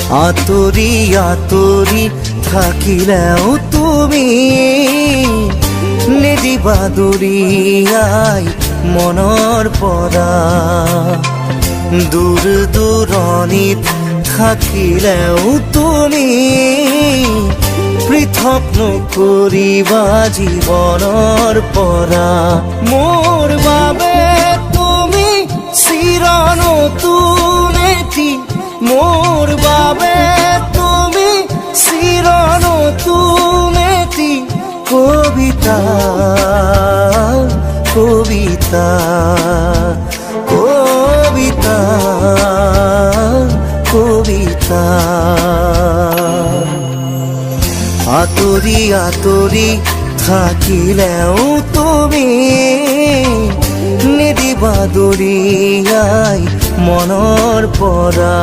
আতৰি আতৰি থাকিলেও তুমি নিদিবা দূৰিয়াই মনৰ পৰা। দূৰ দূৰণিত থাকিলেও তুমি পৃথক নকৰিবা জীৱনৰ পৰা। মোৰ বাবে তুমি চিৰ নতুন এটি, মোৰ বাবে তুমি চিৰ নতুন এটি কবিতা কবিতা কবিতা কবিতা। আতৰি আতৰি থাকিলেও তুমি নিদিবা দূৰিয়াই মনৰ পৰা।